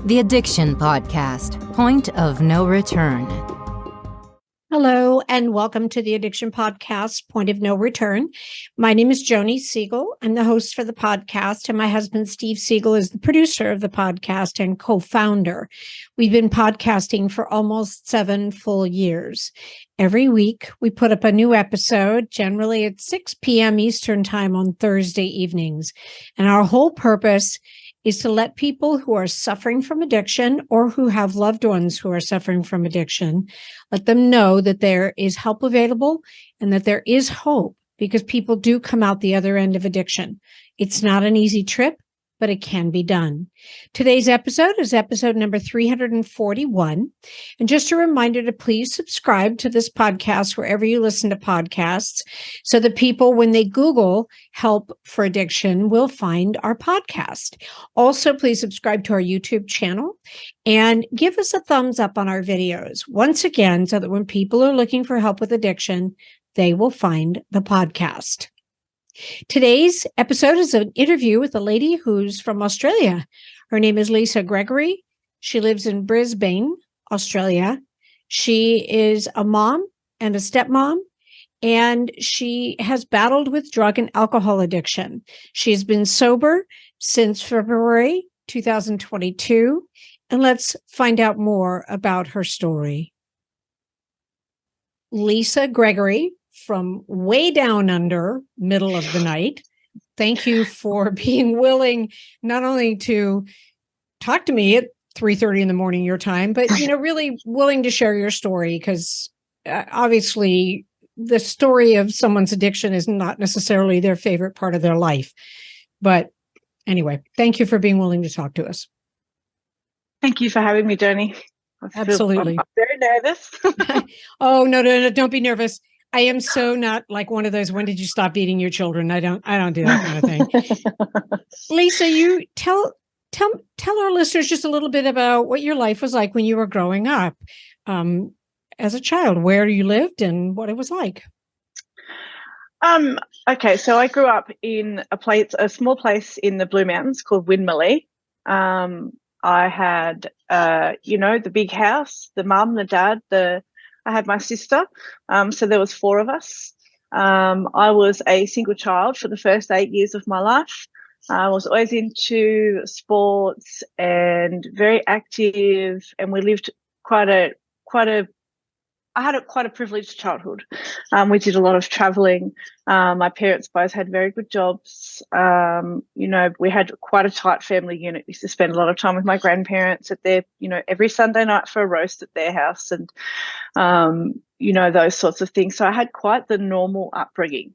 The Addiction Podcast, Point of No Return. Hello, and welcome to the Addiction Podcast, Point of No Return. My name is Joni Siegel. I'm the host for the podcast, and my husband, Steve Siegel, is the producer of the podcast and co-founder. We've been podcasting for almost 7 full years. Every week, we put up a new episode, generally at 6 p.m. Eastern Time on Thursday evenings. And our whole purpose is to let people who are suffering from addiction or who have loved ones who are suffering from addiction, let them know that there is help available and that there is hope, because people do come out the other end of addiction. It's not an easy trip, but it can be done. Today's episode is episode number 341. And just a reminder to please subscribe to this podcast wherever you listen to podcasts, so that people, when they Google help for addiction, will find our podcast. Also, please subscribe to our YouTube channel and give us a thumbs up on our videos. Once again, so that when people are looking for help with addiction, they will find the podcast. Today's episode is an interview with a lady who's from Australia. Her name is Lisa Gregory. She lives in Brisbane, Australia. She is a mom and a stepmom, and she has battled with drug and alcohol addiction. She's been sober since February 2022, and let's find out more about her story. Lisa Gregory, from way down under, middle of the night. Thank you for being willing not only to talk to me at 3:30 in the morning your time, but really willing to share your story, because obviously the story of someone's addiction is not necessarily their favorite part of their life. But anyway, thank you for being willing to talk to us. Thank you for having me, Joni. Absolutely. I'm very nervous. Oh, no, don't be nervous. I am so not like one of those, when did you stop eating your children? I don't do that kind of thing. Lisa, you tell our listeners just a little bit about what your life was like when you were growing up as a child, where you lived and what it was like. Okay, so I grew up in a small place in the Blue Mountains called Winmalee. I had, the big house, the mum, the dad, I had my sister, so there was 4 of us. I was a single child for the first 8 years of my life. I was always into sports and very active, and we lived I had quite a privileged childhood. We did a lot of traveling. My parents both had very good jobs. We had quite a tight family unit. We used to spend a lot of time with my grandparents at their, every Sunday night for a roast at their house, and, those sorts of things. So I had quite the normal upbringing,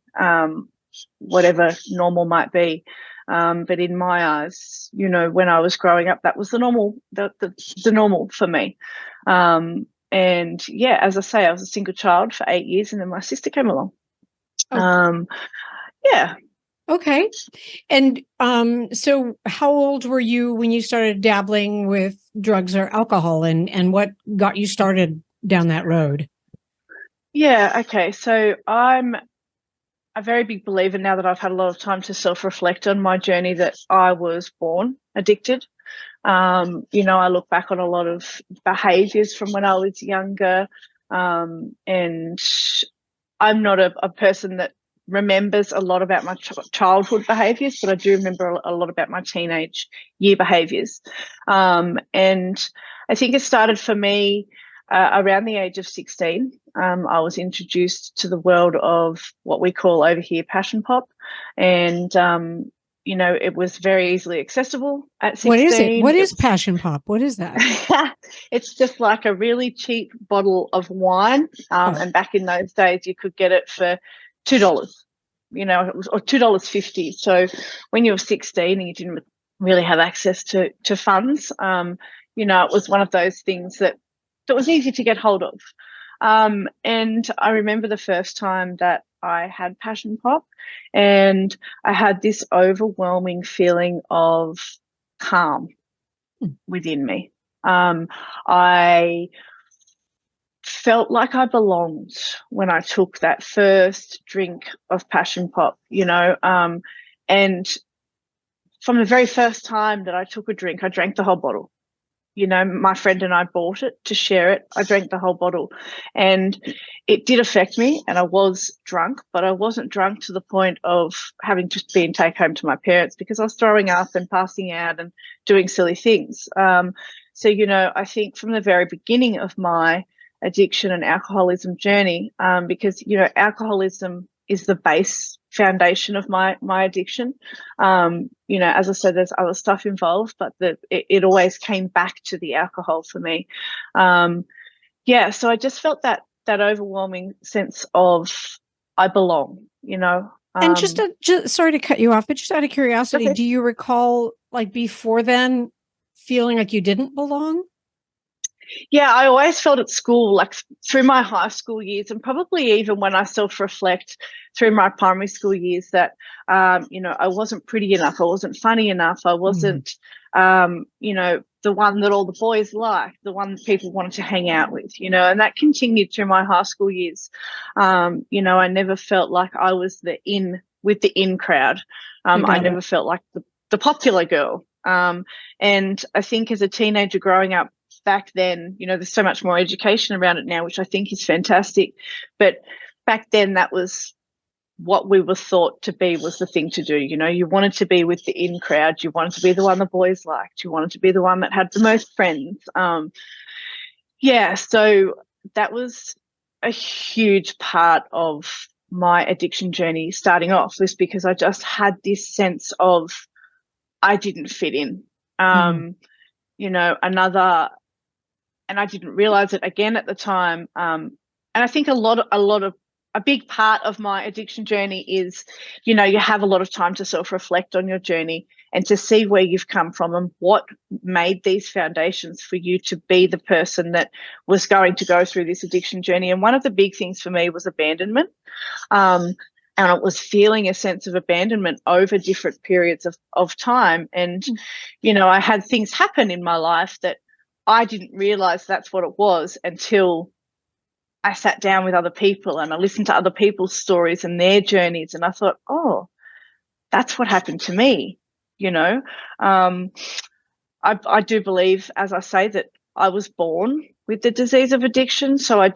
whatever normal might be. But in my eyes, when I was growing up, that was the normal, the normal for me. And yeah, as I say, I was a single child for 8 years, and then my sister came along. Yeah. Okay. And so how old were you when you started dabbling with drugs or alcohol, and what got you started down that road? Yeah. Okay. So I'm a very big believer, now that I've had a lot of time to self-reflect on my journey, that I was born addicted. I look back on a lot of behaviors from when I was younger, and I'm not a person that remembers a lot about my childhood behaviors, but I do remember a lot about my teenage year behaviors. And I think it started for me around the age of 16. I was introduced to the world of what we call over here passion pop, and it was very easily accessible at 16. What is it? What is passion pop? What is that? It's just like a really cheap bottle of wine. And back in those days, you could get it for $2, or $2.50. So when you were 16 and you didn't really have access to funds, it was one of those things that was easy to get hold of. And I remember the first time that I had passion pop, and I had this overwhelming feeling of calm within me. I felt like I belonged when I took that first drink of passion pop, and from the very first time that I took a drink, I drank the whole bottle. my friend and I bought it to share it. I drank the whole bottle, and it did affect me, and I was drunk, but I wasn't drunk to the point of having to be take home to my parents, because I was throwing up and passing out and doing silly things. So, I think from the very beginning of my addiction and alcoholism journey, because, alcoholism is the base foundation of my addiction. As I said, there's other stuff involved, but it always came back to the alcohol for me. So I just felt that overwhelming sense of I belong, And just sorry to cut you off, but just out of curiosity, Okay. do you recall, like, before then feeling like you didn't belong? Yeah, I always felt at school, like through my high school years, and probably even when I self-reflect through my primary school years, that, I wasn't pretty enough. I wasn't funny enough. I wasn't, the one that all the boys liked, the one that people wanted to hang out with, and that continued through my high school years. I never felt like I was with the in crowd. I never felt like the popular girl. And I think as a teenager growing up, back then, there's so much more education around it now, which I think is fantastic. But back then, that was what we were thought to be was the thing to do. You wanted to be with the in crowd. You wanted to be the one the boys liked. You wanted to be the one that had the most friends. So that was a huge part of my addiction journey starting off, was because I just had this sense of I didn't fit in. And I didn't realize it again at the time. And I think a big part of my addiction journey is, you have a lot of time to self-reflect on your journey and to see where you've come from and what made these foundations for you to be the person that was going to go through this addiction journey. And one of the big things for me was abandonment. And it was feeling a sense of abandonment over different periods of time. And, I had things happen in my life that I didn't realize that's what it was until I sat down with other people and I listened to other people's stories and their journeys. And I thought, oh, that's what happened to me. I do believe, as I say, that I was born with the disease of addiction. So I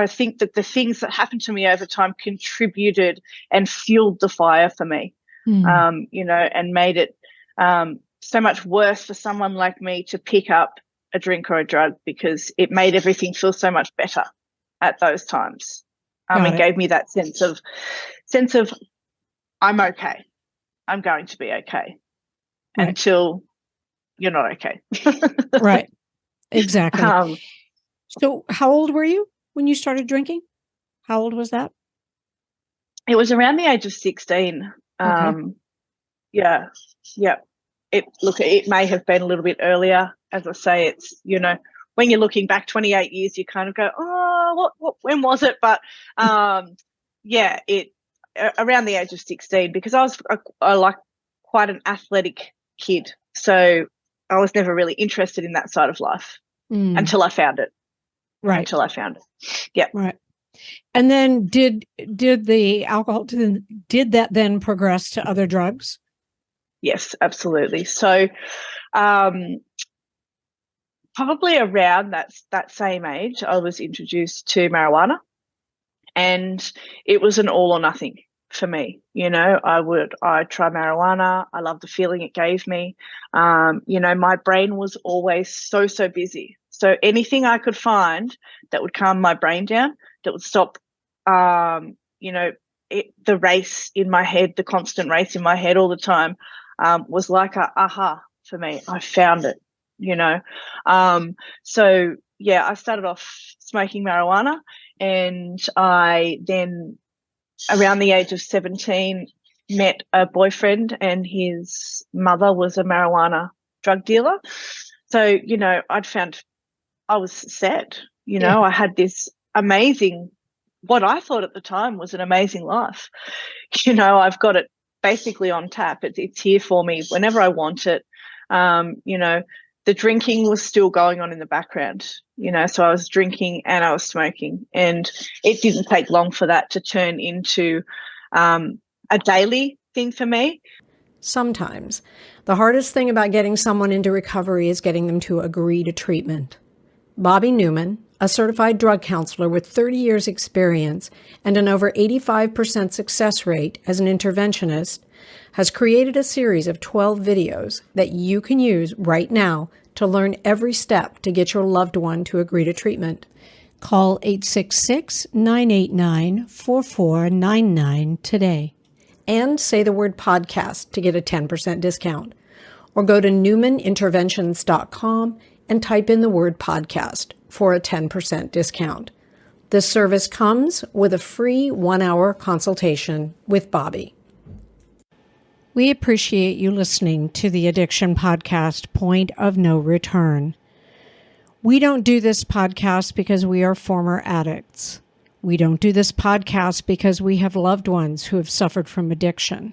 think that the things that happened to me over time contributed and fueled the fire for me, and made it so much worse for someone like me to pick up a drink or a drug, because it made everything feel so much better at those times. And gave me that sense of I'm okay. I'm going to be okay, until you're not okay. Right. Exactly. So how old were you when you started drinking? How old was that? It was around the age of 16. Okay. Yeah. It may have been a little bit earlier. As I say, it's, when you're looking back 28 years, you kind of go, oh, when was it? But it around the age of 16, because I was like quite an athletic kid. So I was never really interested in that side of life until I found it. Right. Until I found it. Yeah. Right. And then did the alcohol, did that then progress to other drugs? Yes, absolutely. So probably around that same age, I was introduced to marijuana, and it was an all or nothing for me. I'd try marijuana. I loved the feeling it gave me. My brain was always so busy. So anything I could find that would calm my brain down, that would stop, the race in my head, the constant race in my head all the time, was like a aha for me. I found it, I started off smoking marijuana, and I then, around the age of 17, met a boyfriend, and his mother was a marijuana drug dealer. So, I was set, I had this amazing, what I thought at the time was an amazing life. I've got it basically on tap. It's here for me whenever I want it. The drinking was still going on in the background, so I was drinking and I was smoking, and it didn't take long for that to turn into a daily thing for me. Sometimes. The hardest thing about getting someone into recovery is getting them to agree to treatment. Bobby Newman, a certified drug counselor with 30 years experience and an over 85% success rate as an interventionist, has created a series of 12 videos that you can use right now to learn every step to get your loved one to agree to treatment. Call 866-989-4499 today and say the word podcast to get a 10% discount. Or go to newmaninterventions.com and type in the word podcast for a 10% discount. This service comes with a free 1-hour consultation with Bobby. We appreciate you listening to the Addiction Podcast, Point of No Return. We don't do this podcast because we are former addicts. We don't do this podcast because we have loved ones who have suffered from addiction.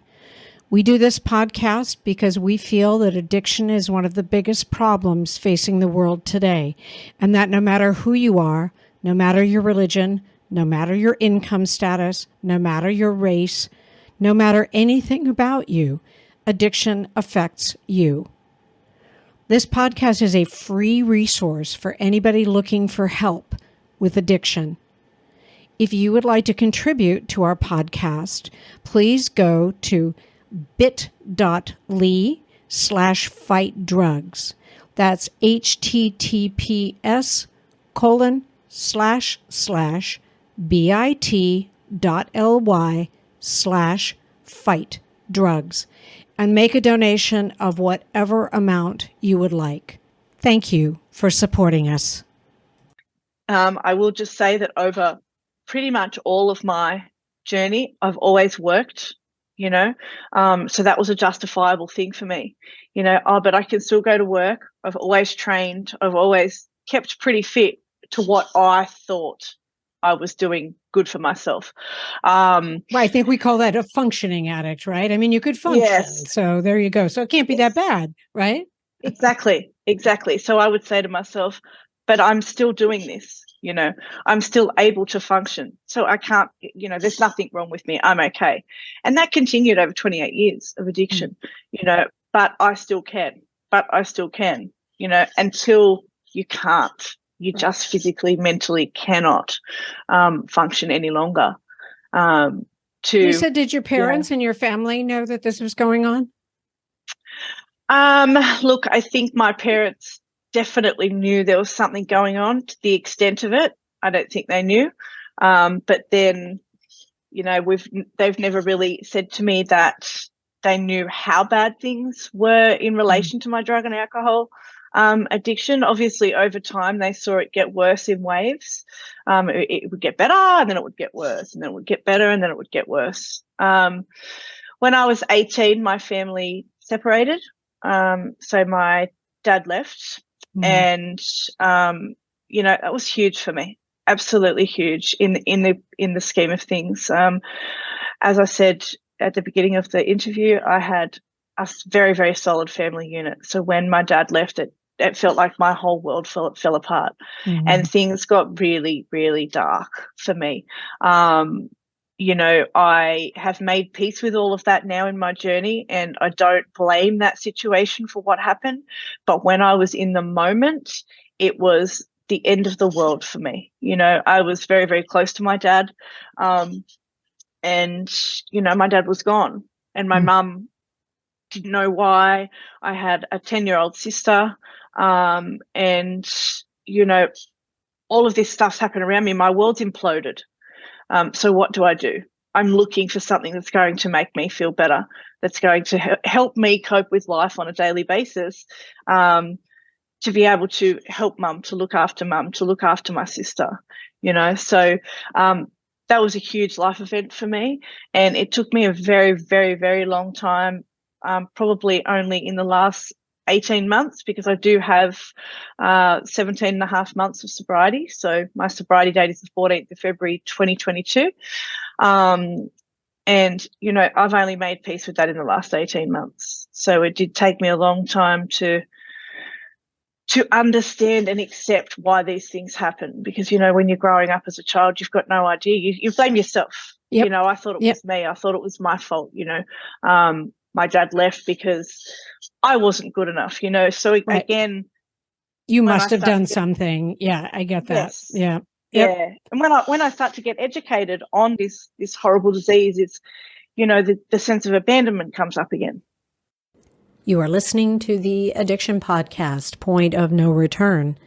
We do this podcast because we feel that addiction is one of the biggest problems facing the world today, and that no matter who you are, no matter your religion, no matter your income status, no matter your race, no matter anything about you, addiction affects you. This podcast is a free resource for anybody looking for help with addiction. If you would like to contribute to our podcast, please go to bit.ly/fightdrugs. That's https://bit.ly/fightdrugs and make a donation of whatever amount you would like. Thank you for supporting us. I will just say that over pretty much all of my journey, I've always worked, so that was a justifiable thing for me, but I can still go to work. I've always trained. I've always kept pretty fit to what I thought I was doing good for myself. Well, I think we call that a functioning addict, right? I mean, you could function. Yes. So there you go. So it can't be that bad, right? Exactly. So I would say to myself, but I'm still doing this. I'm still able to function. So I can't, there's nothing wrong with me. I'm okay. And that continued over 28 years of addiction, but I still can, until you can't. You just physically, mentally cannot function any longer. Lisa, did your parents and your family know that this was going on? Look, I think my parents definitely knew there was something going on. To the extent of it, I don't think they knew. But then, they've never really said to me that they knew how bad things were in relation to my drug and alcohol addiction. Obviously, over time, they saw it get worse in waves. It would get better, and then it would get worse, and then it would get better, and then it would get worse. When I was 18, my family separated. So my dad left. And that was huge for me, absolutely huge in the scheme of things. As I said at the beginning of the interview, I had a very, very solid family unit. So when my dad left, it felt like my whole world fell apart, and things got really, really dark for me. I have made peace with all of that now in my journey, and I don't blame that situation for what happened. But when I was in the moment, it was the end of the world for me. I was very, very close to my dad. And my dad was gone, and my mum didn't know why. I had a 10-year-old sister, and, all of this stuff's happened around me. My world's imploded. So what do? I'm looking for something that's going to make me feel better, that's going to help me cope with life on a daily basis, to be able to help mum, to look after my sister, So that was a huge life event for me, and it took me a very, very, very long time, probably only in the last 18 months, because I do have 17 and a half months of sobriety. So my sobriety date is the 14th of February 2022. And, I've only made peace with that in the last 18 months. So it did take me a long time to understand and accept why these things happen, because, when you're growing up as a child, you've got no idea. You blame yourself. Yep. I thought it was me. I thought it was my fault, my dad left because I wasn't good enough, you know. So again, you must have done something. Yeah, I get that. Yes. Yeah. Yeah. And when I start to get educated on this horrible disease, it's, you know, the sense of abandonment comes up again. You are listening to the Addiction Podcast, Point of No Return.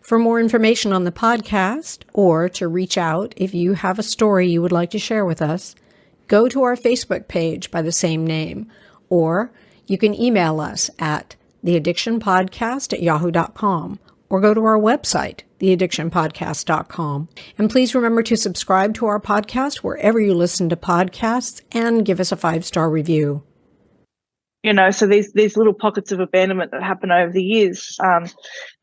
For more information on the podcast, or to reach out if you have a story you would like to share with us, go to our Facebook page by the same name, or you can email us at theaddictionpodcast@yahoo.com, or go to our website, theaddictionpodcast.com. And please remember to subscribe to our podcast wherever you listen to podcasts and give us a 5-star review. You know, so these little pockets of abandonment that happen over the years,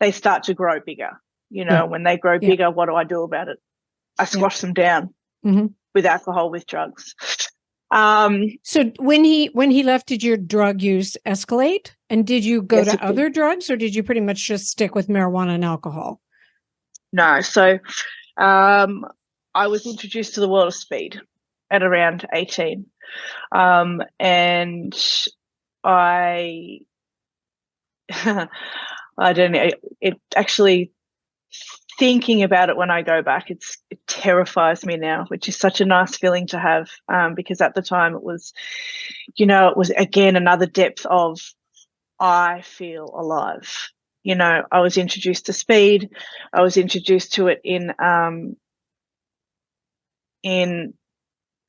they start to grow bigger. You know, when they grow bigger, what do I do about it? I squash them down with alcohol, with drugs. So when he left, did your drug use escalate? And did you go to other drugs, or did you pretty much just stick with marijuana and alcohol? No. So I was introduced to the world of speed at around 18. And I don't know, it actually, thinking about it when I go back, it terrifies me now, which is such a nice feeling to have, because at the time it was, you know, it was again another depth of, I feel alive. You know, I was introduced to speed. I was introduced to it in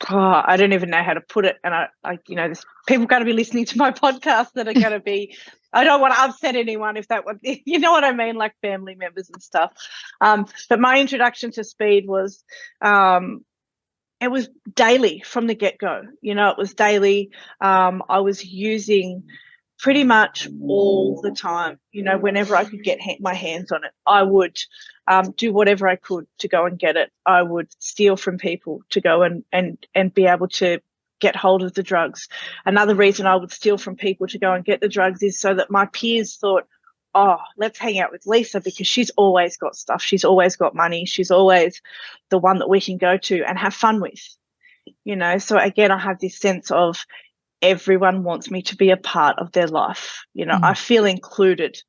I don't even know how to put it. And I you know, there's people going to be listening to my podcast that are going to be, I don't want to upset anyone if that would, you know what I mean, like family members and stuff. But my introduction to speed was, it was daily from the get-go. You know, it was daily. I was using pretty much all the time. You know, whenever I could get my hands on it, I would do whatever I could to go and get it. I would steal from people to go and be able to get hold of the drugs. Another reason I would steal from people to go and get the drugs is so that my peers thought, oh, let's hang out with Lisa because she's always got stuff. She's always got money. She's always the one that we can go to and have fun with. You know, so again, I have this sense of everyone wants me to be a part of their life. You know, I feel included.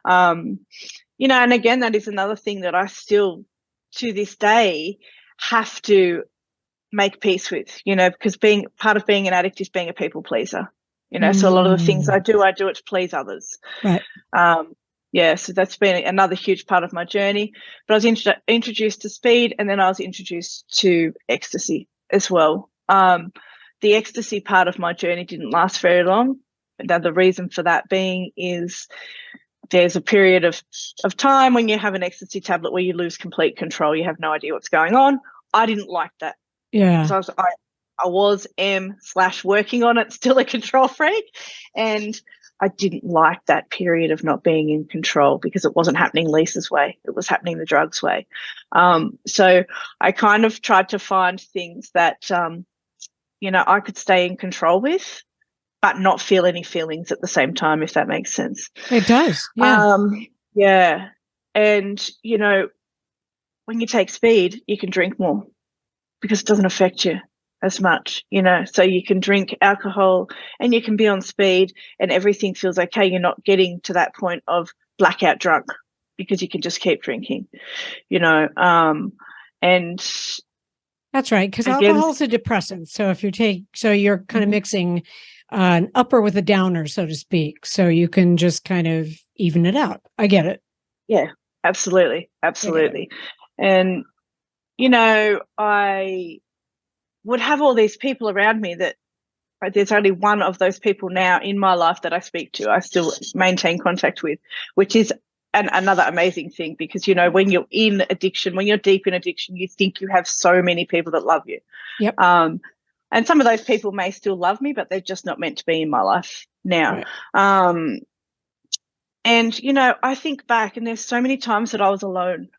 You know, and again, that is another thing that I still, to this day, have to make peace with, you know, because being part of being an addict is being a people pleaser. You know, so a lot of the things I do it to please others. Right. Yeah, so that's been another huge part of my journey. But I was introduced to speed, and then I was introduced to ecstasy as well. The ecstasy part of my journey didn't last very long. And the reason for that being is there's a period of time when you have an ecstasy tablet where you lose complete control. You have no idea what's going on. I didn't like that. Yeah. So I am working on it, still a control freak. And I didn't like that period of not being in control because it wasn't happening Lisa's way. It was happening the drugs way. So I kind of tried to find things that, you know, I could stay in control with, but not feel any feelings at the same time, if that makes sense. It does. Yeah. Yeah. And, you know, when you take speed, you can drink more because it doesn't affect you as much, you know. So you can drink alcohol and you can be on speed and everything feels okay. You're not getting to that point of blackout drunk because you can just keep drinking, you know. And that's right, because alcohol is a depressant. So if you're kind of mixing an upper with a downer, so to speak. So you can just kind of even it out. I get it. Yeah, absolutely. Absolutely. And, you know, I would have all these people around me that there's only one of those people now in my life that I speak to, I still maintain contact with, which is another amazing thing because, you know, when you're in addiction, when you're deep in addiction, you think you have so many people that love you. Yep. And some of those people may still love me, but they're just not meant to be in my life now. Right. And, you know, I think back and there's so many times that I was alone.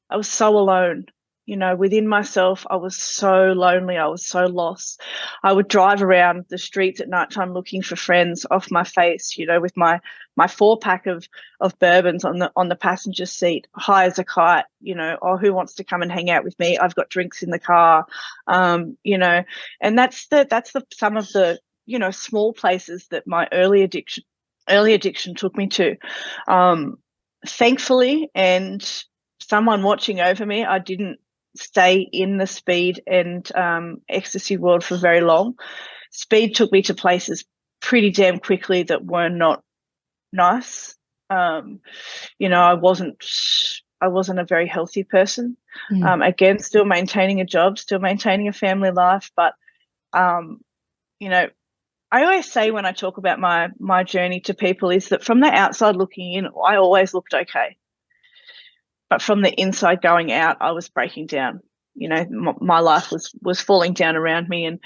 I was so alone, you know, within myself. I was so lonely. I was so lost. I would drive around the streets at nighttime looking for friends off my face, you know, with my 4-pack of bourbons on the passenger seat, high as a kite, you know, or who wants to come and hang out with me? I've got drinks in the car, you know, and that's some of the, small places that my early addiction took me to. Thankfully, and someone watching over me, I didn't stay in the speed and ecstasy world for very long. Speed took me to places pretty damn quickly that were not nice. I wasn't a very healthy person. Again, still maintaining a job, still maintaining a family life, but I always say when I talk about my journey to people is that from the outside looking in, I always looked okay. But from the inside going out, I was breaking down. My life was falling down around me. And,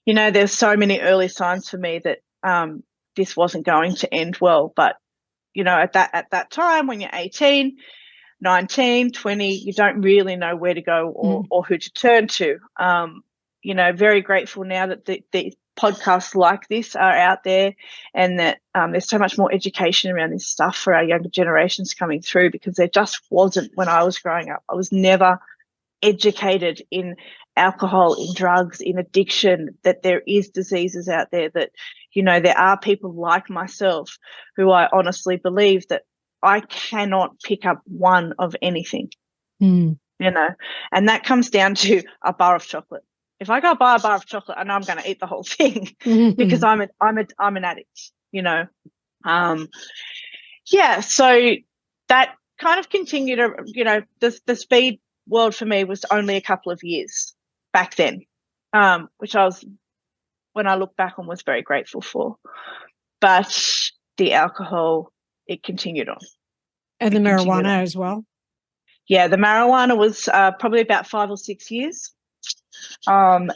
there's so many early signs for me that this wasn't going to end well. But, at that time when you're 18, 19, 20, you don't really know where to go or who to turn to. Very grateful now that the podcasts like this are out there, and that there's so much more education around this stuff for our younger generations coming through, because there just wasn't when I was growing up. I was never educated in alcohol, in drugs, in addiction, that there is diseases out there, that, there are people like myself who I honestly believe that I cannot pick up one of anything, and that comes down to a bar of chocolate. If I go buy a bar of chocolate, I know I'm going to eat the whole thing because I'm an addict, So that kind of continued. The speed world for me was only a couple of years back then, which when I look back on, was very grateful for. But the alcohol, it continued on. And the marijuana as well? Yeah, the marijuana was probably about 5 or 6 years. And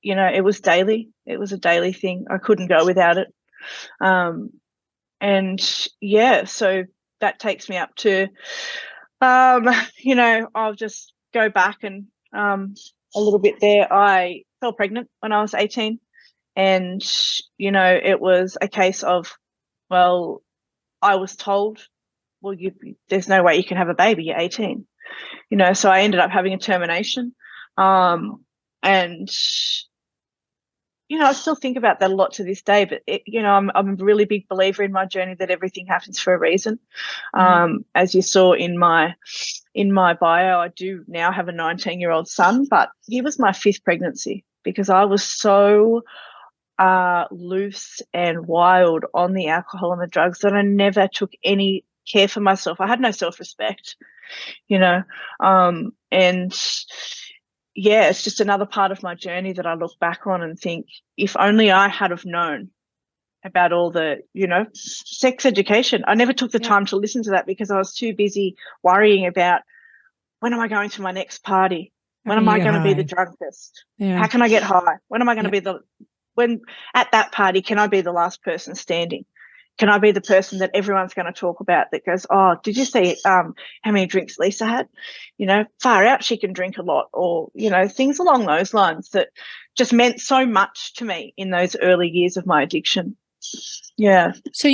it was daily. It was a daily thing. I couldn't go without it. So that takes me up to, I'll just go back and a little bit there. I fell pregnant when I was 18, and it was a case of, well, I was told, well, there's no way you can have a baby. You're 18. So I ended up having a termination. And I still think about that a lot to this day, but I'm a really big believer in my journey that everything happens for a reason. As you saw in my bio, I do now have a 19-year-old son, but he was my 5th pregnancy, because I was so loose and wild on the alcohol and the drugs that I never took any care for myself. I had no self-respect, it's just another part of my journey that I look back on and think, if only I had have known about all the, sex education. I never took the time to listen to that, because I was too busy worrying about, when am I going to my next party? When am I going to be the drunkest? How can I get high? When am I going to be when at that party, can I be the last person standing? Can I be the person that everyone's going to talk about, that goes, oh, did you see how many drinks Lisa had? Far out, she can drink a lot, or, things along those lines that just meant so much to me in those early years of my addiction. Yeah. So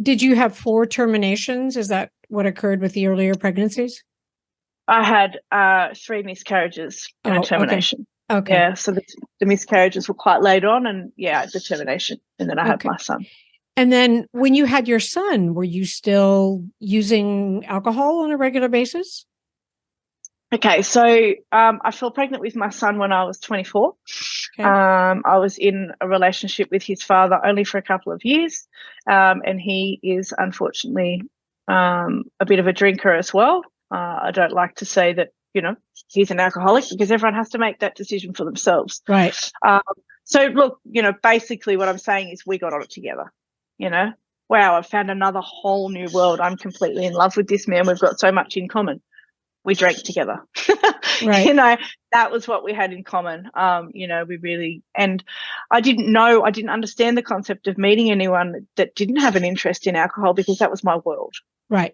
did you have 4 terminations? Is that what occurred with the earlier pregnancies? I had 3 miscarriages and a termination. Okay. Yeah. So the miscarriages were quite late on, and the termination, and then I had my son. And then when you had your son, were you still using alcohol on a regular basis? Okay, so I fell pregnant with my son when I was 24. Okay. I was in a relationship with his father only for a couple of years, and he is unfortunately a bit of a drinker as well. I don't like to say that, he's an alcoholic, because everyone has to make that decision for themselves. Right. So look, basically what I'm saying is we got on it together. Wow, I've found another whole new world. I'm completely in love with this man. We've got so much in common. We drank together. Right. That was what we had in common. We really, and I didn't understand the concept of meeting anyone that didn't have an interest in alcohol, because that was my world. Right.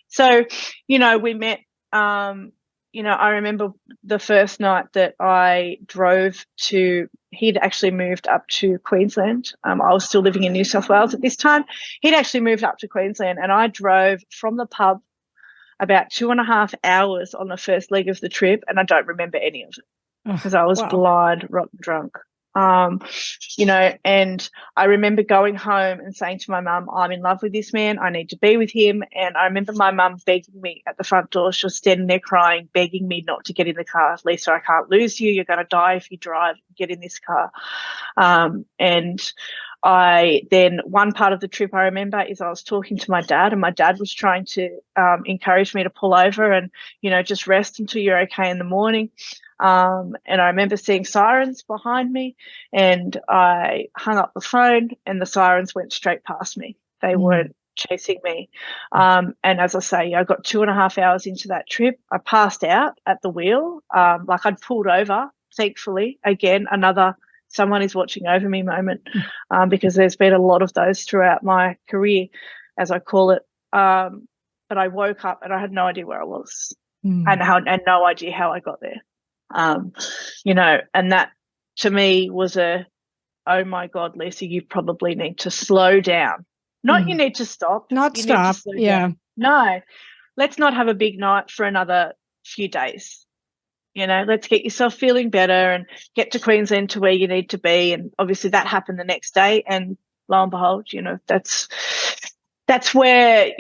So, we met, I remember the first night that I drove to, he'd actually moved up to Queensland. I was still living in New South Wales at this time. He'd actually moved up to Queensland, and I drove from the pub about 2.5 hours on the first leg of the trip, and I don't remember any of it, because I was blind, rotten drunk. And I remember going home and saying to my mum, I'm in love with this man. I need to be with him. And I remember my mum begging me at the front door. She was standing there crying, begging me not to get in the car. Lisa, I can't lose you. You're going to die if you drive. Get in this car. And one part of the trip I remember is I was talking to my dad, and my dad was trying to encourage me to pull over and, just rest until you're okay in the morning. And I remember seeing sirens behind me, and I hung up the phone and the sirens went straight past me. They weren't chasing me. And as I say, I got 2.5 hours into that trip. I passed out at the wheel, like I'd pulled over, thankfully. Again, another someone is watching over me moment, because there's been a lot of those throughout my career, as I call it. But I woke up and I had no idea where I was, and no idea how I got there. And that to me was oh my God, Lisa, you probably need to slow down. Not you need to stop. Not you stop. Need to slow Yeah. down. No, let's not have a big night for another few days. Let's get yourself feeling better and get to Queensland to where you need to be. And obviously that happened the next day. And lo and behold, that's where,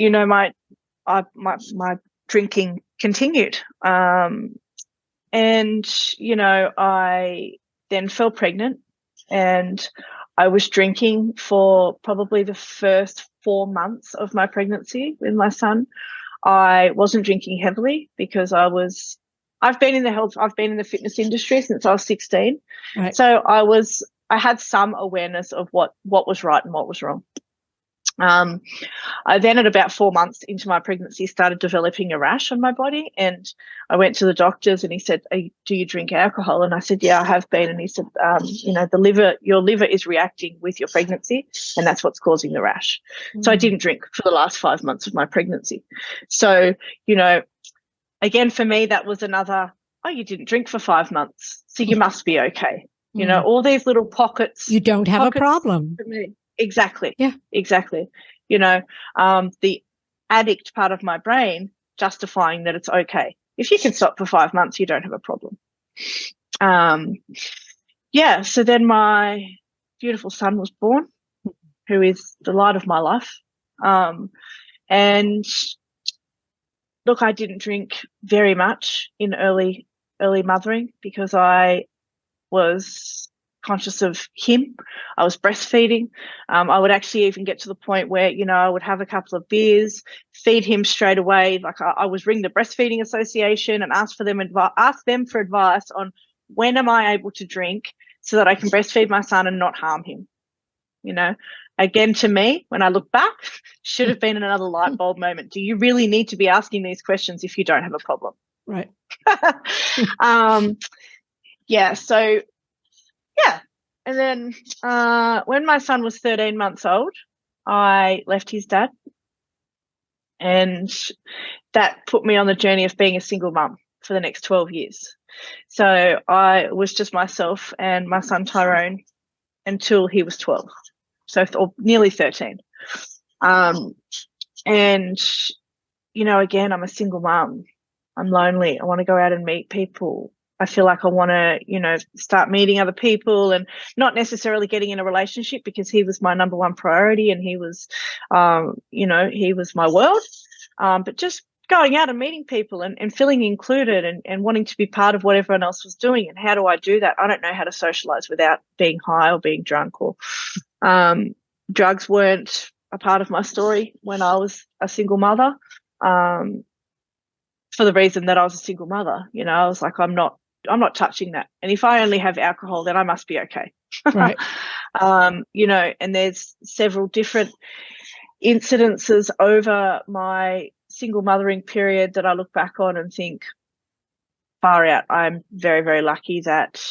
my drinking continued. And, I then fell pregnant, and I was drinking for probably the first 4 months of my pregnancy with my son. I wasn't drinking heavily because I've been in the fitness industry since I was 16. Right. So I had some awareness of what was right and what was wrong. I then, at about 4 months into my pregnancy, started developing a rash on my body, and I went to the doctors, and he said, do you drink alcohol? And I said, yeah, I have been. And he said, your liver is reacting with your pregnancy, and that's what's causing the rash. So I didn't drink for the last 5 months of my pregnancy. So, again, for me, that was another, you didn't drink for 5 months, so you must be okay. All these little pockets. You don't have a problem. For me. Exactly. Yeah. Exactly. The addict part of my brain justifying that it's okay. If you can stop for 5 months, you don't have a problem. So then my beautiful son was born, who is the light of my life. And look, I didn't drink very much in early mothering because I was conscious of him. I was breastfeeding. I would actually even get to the point where, I would have a couple of beers, feed him straight away. Like I was ring the Breastfeeding Association and ask them for advice on when am I able to drink so that I can breastfeed my son and not harm him. Again, to me, when I look back, should have been another light bulb moment. Do you really need to be asking these questions if you don't have a problem? Right. And then when my son was 13 months old, I left his dad, and that put me on the journey of being a single mum for the next 12 years. So I was just myself and my son Tyrone until he was 12, or nearly 13. And, again, I'm a single mum. I'm lonely. I want to go out and meet people. I feel like I want to, start meeting other people and not necessarily getting in a relationship because he was my number one priority and he was, he was my world. But just going out and meeting people and feeling included and wanting to be part of what everyone else was doing. And how do I do that? I don't know how to socialize without being high or being drunk, or drugs weren't a part of my story when I was a single mother. For the reason that I was a single mother, I was like, I'm not touching that. And if I only have alcohol, then I must be okay. Right. And there's several different incidences over my single mothering period that I look back on and think, far out, I'm very, very lucky that,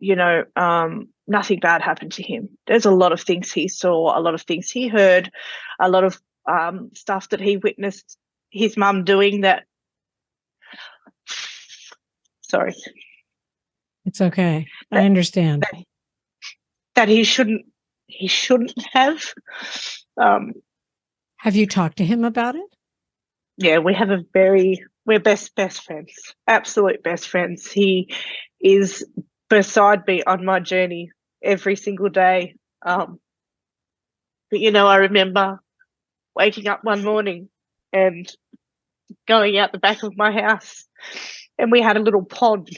nothing bad happened to him. There's a lot of things he saw, a lot of things he heard, a lot of stuff that he witnessed his mum doing that. Sorry. It's okay. I understand. That he shouldn't have. Have you talked to him about it? Yeah, we're best friends, absolute best friends. He is beside me on my journey every single day. But, you know, I remember waking up one morning and going out the back of my house, and we had a little pond,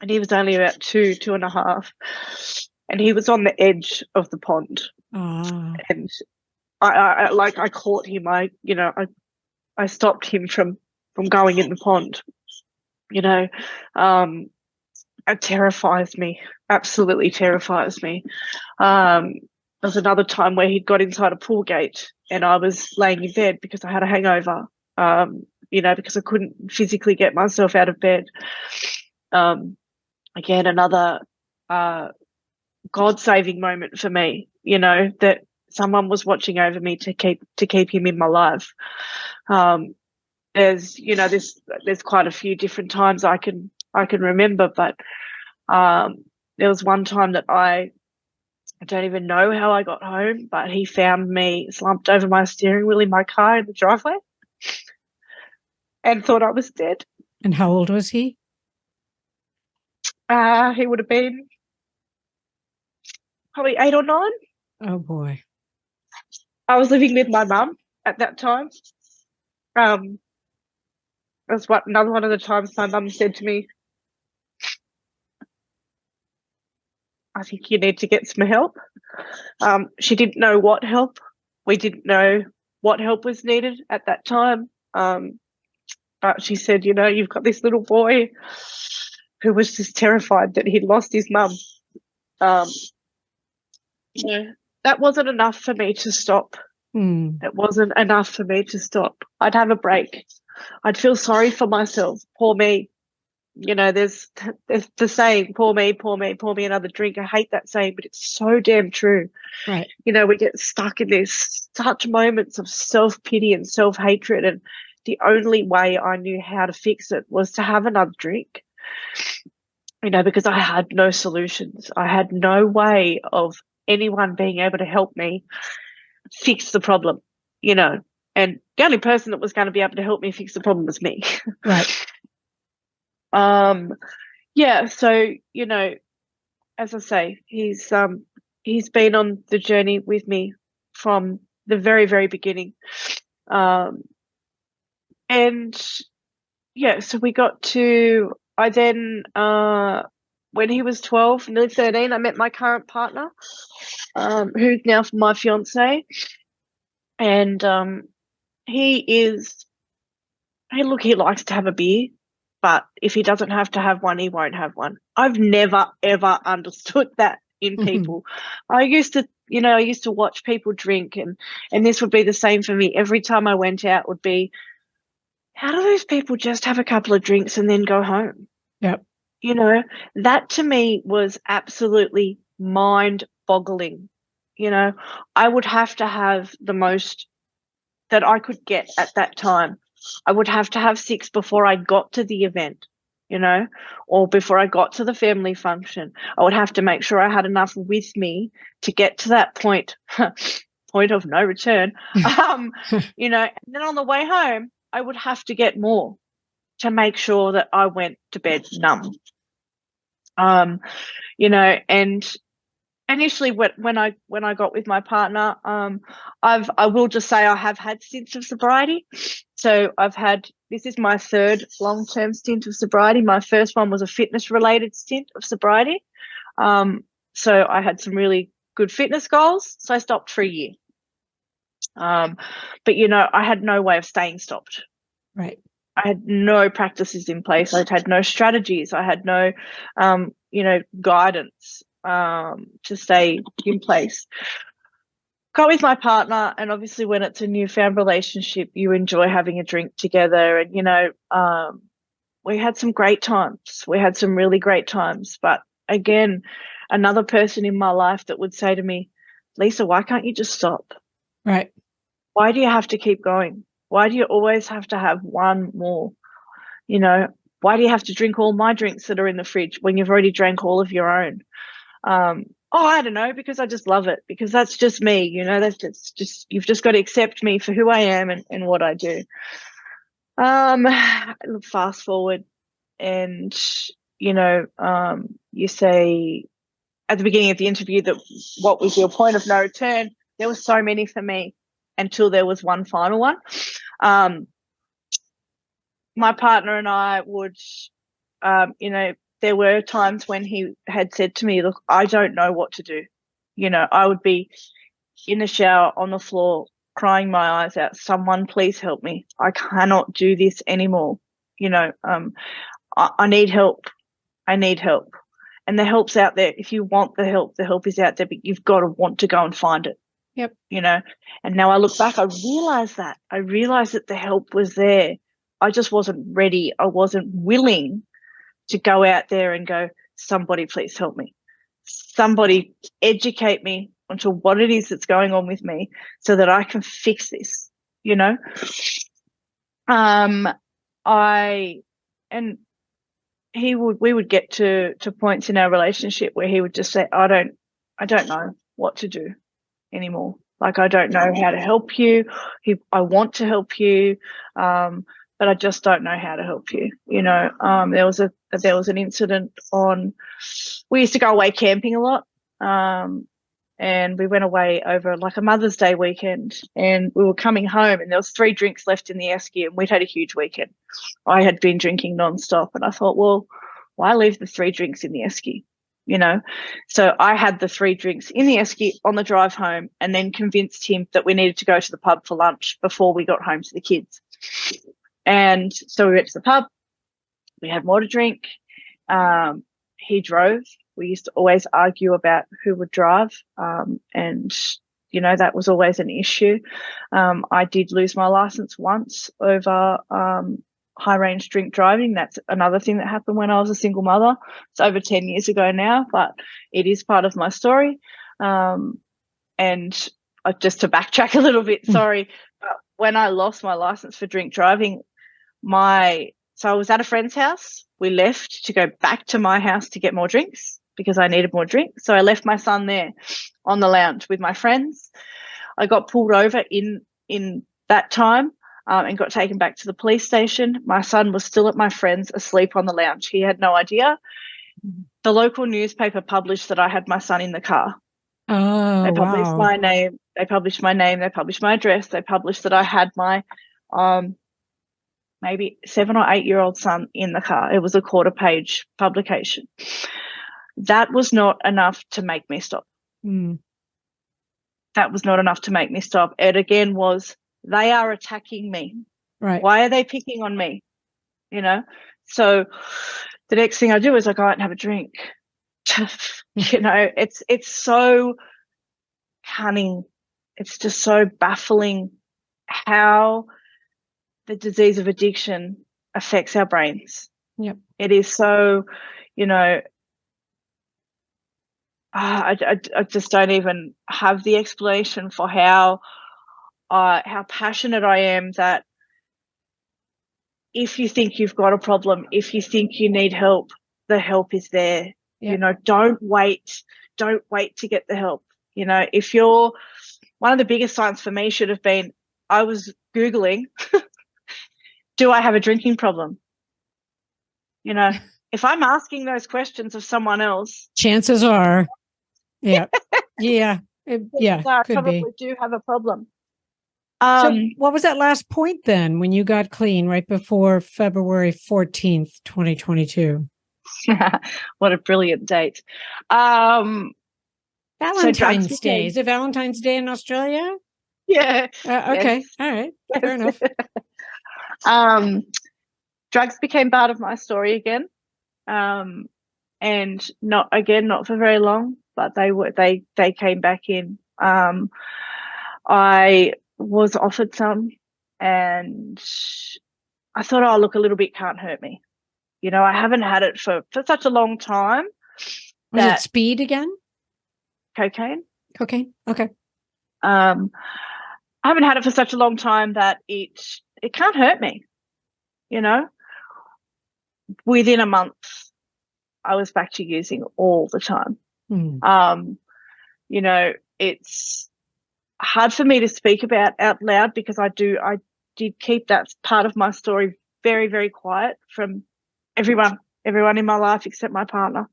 and he was only about 2.5, and he was on the edge of the pond. And I caught him. I stopped him from going in the pond. You know, it terrifies me. Absolutely terrifies me. There was another time where he'd got inside a pool gate, and I was laying in bed because I had a hangover. You know, because I couldn't physically get myself out of bed. Again, another God-saving moment for me. You know, that someone was watching over me to keep him in my life. There's quite a few different times I can remember, but there was one time that I don't even know how I got home, but he found me slumped over my steering wheel in my car in the driveway and thought I was dead. And how old was he? He would have been probably 8 or 9. Oh boy. I was living with my mum at that time. That's another one of the times my mum said to me, I think you need to get some help. She didn't know what help. We didn't know what help was needed at that time. But she said, you know, you've got this little boy who was just terrified that he'd lost his mum. You know, that wasn't enough for me to stop. It wasn't enough for me to stop. I'd have a break. I'd feel sorry for myself. Poor me. You know, there's the saying, poor me, pour me another drink. I hate that saying, but it's so damn true. Right. You know, we get stuck in this such moments of self-pity and self-hatred, and the only way I knew how to fix it was to have another drink. You know, because I had no solutions. I had no way of anyone being able to help me fix the problem, you know, and the only person that was going to be able to help me fix the problem was me. Right. Yeah, so, you know, as I say, he's been on the journey with me from the very, very beginning. And yeah, so I then, when he was 12, nearly 13, I met my current partner, who's now my fiance. And he likes to have a beer, but if he doesn't have to have one, he won't have one. I've never, ever understood that in people. I used to watch people drink, and this would be the same for me. Every time I went out would be, how do those people just have a couple of drinks and then go home? Yep. You know, that to me was absolutely mind-boggling. You know, I would have to have the most that I could get at that time. I would have to have 6 before I got to the event, you know, or before I got to the family function. I would have to make sure I had enough with me to get to that point of no return. You know, and then on the way home, I would have to get more to make sure that I went to bed numb. You know, and initially when I got with my partner, I will just say I have had stints of sobriety. So this is my 3rd long-term stint of sobriety. My first one was a fitness-related stint of sobriety. So I had some really good fitness goals, so I stopped for a year. But, you know, I had no way of staying stopped. Right. I had no practices in place. I had no strategies. I had no, you know, guidance to stay in place. Got with my partner, and obviously when it's a newfound relationship, you enjoy having a drink together. And, you know, we had some great times. We had some really great times. But again, another person in my life that would say to me, Lisa, why can't you just stop? Right. Why do you have to keep going? Why do you always have to have one more? You know, why do you have to drink all my drinks that are in the fridge when you've already drank all of your own? I don't know, because I just love it, because that's just me, you know, that's just you've just got to accept me for who I am and what I do. Fast forward, and, you know, you say, at the beginning of the interview that what was your point of no return? There were so many for me until there was one final one. My partner and I would, there were times when he had said to me, look, I don't know what to do. I would be in the shower on the floor crying my eyes out. Someone please help me. I cannot do this anymore. I need help. I need help. And the help's out there. If you want the help is out there, but you've got to want to go and find it. Yep. And now I look back, I realized that the help was there. I just wasn't ready. I wasn't willing to go out there and go, somebody please help me. Somebody educate me onto what it is that's going on with me so that I can fix this, we would get to points in our relationship where he would just say, I don't know what to do anymore. Like, I don't know how to help you. I want to help you, but I just don't know how to help you. There was an incident we used to go away camping a lot, and we went away over like a Mother's Day weekend, and we were coming home and there was 3 drinks left in the esky, and we'd had a huge weekend. I had been drinking nonstop, and I thought, well, why leave the 3 drinks in the esky? So I had the 3 drinks in the esky on the drive home, and then convinced him that we needed to go to the pub for lunch before we got home to the kids. And so we went to the pub. We had more to drink. He drove. We used to always argue about who would drive, and that was always an issue. I did lose my license once over high range drink driving. That's another thing that happened when I was a single mother. It's over 10 years ago now, but it is part of my story. And just to backtrack a little bit, sorry, but when I lost my license for drink driving, so I was at a friend's house. We left to go back to my house to get more drinks because I needed more drinks. So I left my son there on the lounge with my friends. I got pulled over in that time, and got taken back to the police station. My son was still at my friend's, asleep on the lounge. He had no idea. The local newspaper published that I had my son in the car. Oh, they published wow. my name. They published my name. They published my address. They published that I had my maybe 7 or 8-year-old son in the car. It was a quarter-page publication. That was not enough to make me stop. That was not enough to make me stop. It again was, they are attacking me. Right. Why are they picking on me? So the next thing I do is I go out and have a drink. It's so cunning. It's just so baffling how the disease of addiction affects our brains. Yep. It is so, I just don't even have the explanation for how passionate I am that if you think you've got a problem, if you think you need help, the help is there. Yep. Don't wait to get the help. If you're, one of the biggest signs for me should have been, I was Googling, do I have a drinking problem? If I'm asking those questions of someone else, chances are, yeah, I could probably be. do have a problem. So what was that last point then when you got clean right before February 14th, 2022? What a brilliant date. Valentine's Day. Is it Valentine's Day in Australia? Yeah. Okay. Yes. All right. Fair enough. Drugs became part of my story again. And not for very long, but they came back in. I was offered some, and I thought, oh, look, a little bit can't hurt me. I haven't had it for such a long time. Was it speed again? Cocaine. Okay. I haven't had it for such a long time that it can't hurt me. Within a month, I was back to using all the time. It's hard for me to speak about out loud because I did keep that part of my story very, very quiet from everyone in my life except my partner.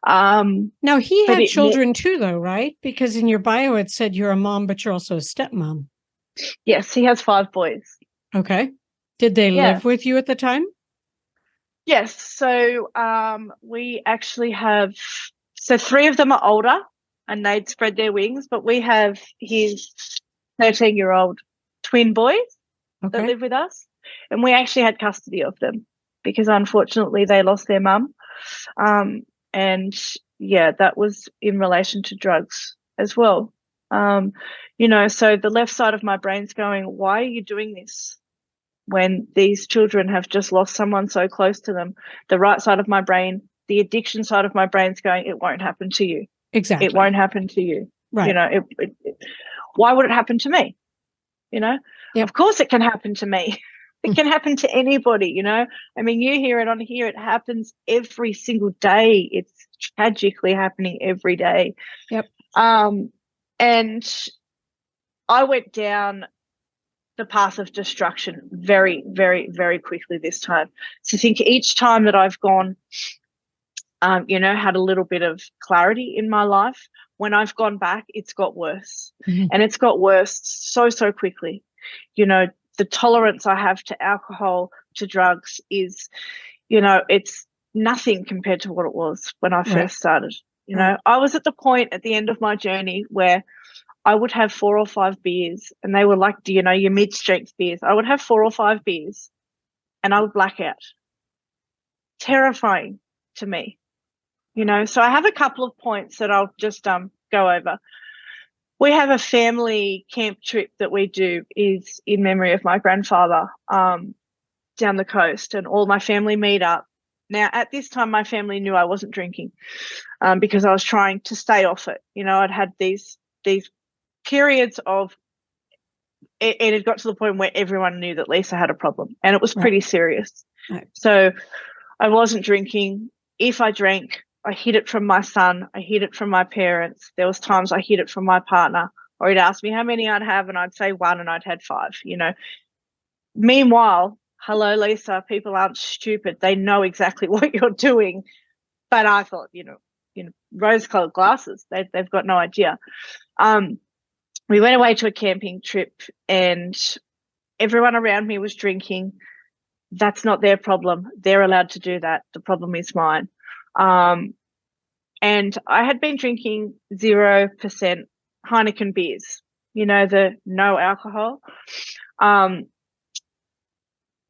Now, he But had it children too, though, right? Because in your bio, it said you're a mom, but you're also a stepmom. Yes, he has 5 boys. Okay. Did they Yeah. live with you at the time? Yes. So we actually have, so 3 of them are older and they'd spread their wings, but we have his 13-year-old twin boys that live with us. And we actually had custody of them because unfortunately they lost their mum. And yeah, that was in relation to drugs as well. You know, so the left side of my brain's going, why are you doing this when these children have just lost someone so close to them? The right side of my brain, the addiction side of my brain's going, it won't happen to you. Exactly. It won't happen to you. Right. You know, why would it happen to me? You know, Of course it can happen to me. It can happen to anybody, you know. I mean, you hear it on here. It happens every single day. It's tragically happening every day. Yep. And I went down the path of destruction very, very, very quickly this time. So I think each time that I've gone, you know, had a little bit of clarity in my life, when I've gone back, it's got worse. And it's got worse so, so quickly. You know, the tolerance I have to alcohol, to drugs is, you know, it's nothing compared to what it was when I first started. You know, I was at the point at the end of my journey where I would have 4 or 5 beers and they were like, you know, your mid-strength beers. I would have 4 or 5 beers and I would black out. Terrifying to me, you know. So I have a couple of points that I'll just go over. We have a family camp trip that we do is in memory of my grandfather down the coast, and all my family meet up. Now, at this time, my family knew I wasn't drinking because I was trying to stay off it. You know, I'd had these periods of it had got to the point where everyone knew that Lisa had a problem, and it was pretty serious. So I wasn't drinking. If I drank, I hid it from my son. I hid it from my parents. There was times I hid it from my partner, or he'd ask me how many I'd have, and I'd say 1, and I'd had 5, you know. Meanwhile, hello, Lisa, people aren't stupid. They know exactly what you're doing. But I thought, you know, rose-colored glasses. They've got no idea. We went away to a camping trip and everyone around me was drinking. That's not their problem. They're allowed to do that. The problem is mine. And I had been drinking 0% Heineken beers, you know, the no alcohol.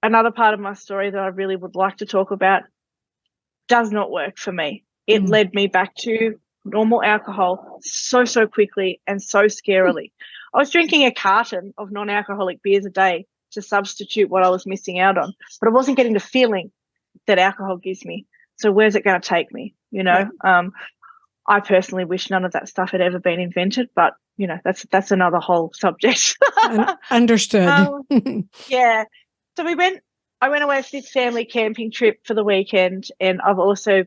Another part of my story that I really would like to talk about does not work for me. It led me back to normal alcohol so quickly and so scarily. I was drinking a carton of non-alcoholic beers a day to substitute what I was missing out on, but I wasn't getting the feeling that alcohol gives me. So where's it going to take me? You know, I personally wish none of that stuff had ever been invented, but you know, that's another whole subject. Understood. Yeah. So I went away for this family camping trip for the weekend, and I've also,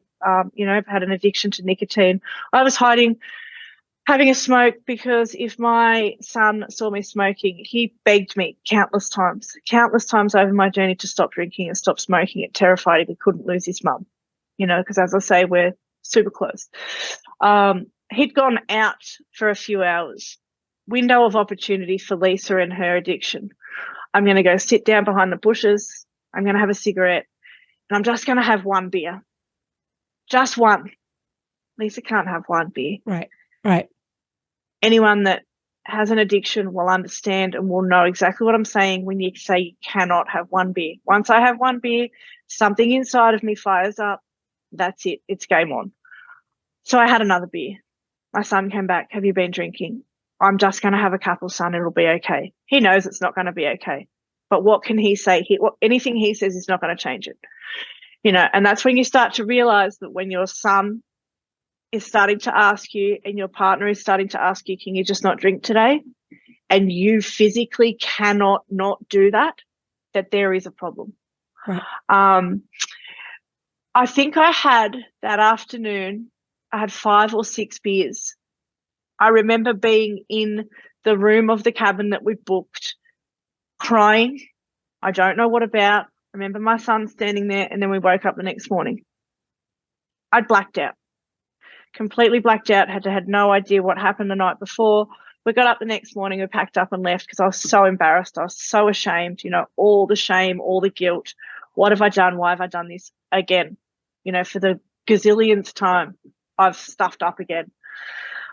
you know, had an addiction to nicotine. I was having a smoke because if my son saw me smoking, he begged me countless times over my journey to stop drinking and stop smoking. It terrified him. He couldn't lose his mum, you know, because as I say, we're super close. He'd gone out for a few hours. Window of opportunity for Lisa and her addiction. I'm going to go sit down behind the bushes. I'm going to have a cigarette, and I'm just going to have 1 beer. Just 1. Lisa can't have 1 beer. Right. Anyone that has an addiction will understand and will know exactly what I'm saying when you say you cannot have 1 beer. Once I have 1 beer, something inside of me fires up. That's it. It's game on. So I had another beer. My son came back. Have you been drinking? I'm just going to have a couple, son. It'll be okay. He knows it's not going to be okay. But what can he say? Anything he says is not going to change it. You know, and that's when you start to realize that when your son is starting to ask you and your partner is starting to ask you, can you just not drink today? And you physically cannot not do that, that there is a problem. Right. I think I had that afternoon, I had 5 or 6 beers. I remember being in the room of the cabin that we booked, crying. I don't know what about. I remember my son standing there, and then we woke up the next morning. I'd blacked out, completely blacked out, had no idea what happened the night before. We got up the next morning, we packed up and left because I was so embarrassed. I was so ashamed, all the shame, all the guilt. What have I done? Why have I done this again? For the gazillionth time, I've stuffed up again.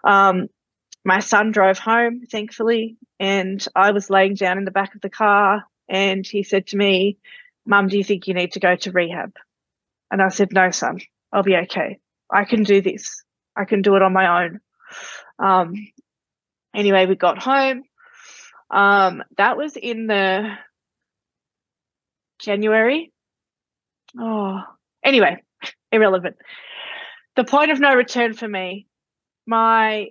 My son drove home, thankfully, and I was laying down in the back of the car, and he said to me, "Mum, do you think you need to go to rehab?" And I said, "No, son, I'll be okay. I can do this. I can do it on my own." Anyway, we got home. That was in the January. Anyway, irrelevant. The point of no return for me, my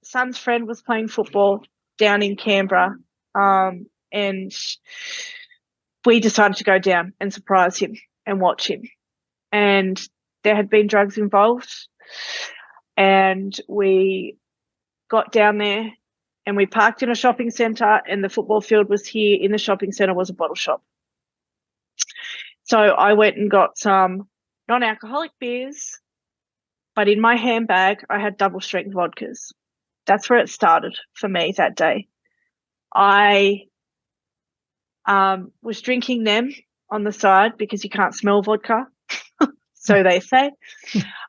son's friend was playing football down in Canberra, and we decided to go down and surprise him and watch him. And there had been drugs involved, and we got down there and we parked in a shopping centre, and the football field was here. In the shopping centre was a bottle shop. So I went and got some non-alcoholic beers, but in my handbag I had double-strength vodkas. That's where it started for me that day. I was drinking them on the side because you can't smell vodka, so they say.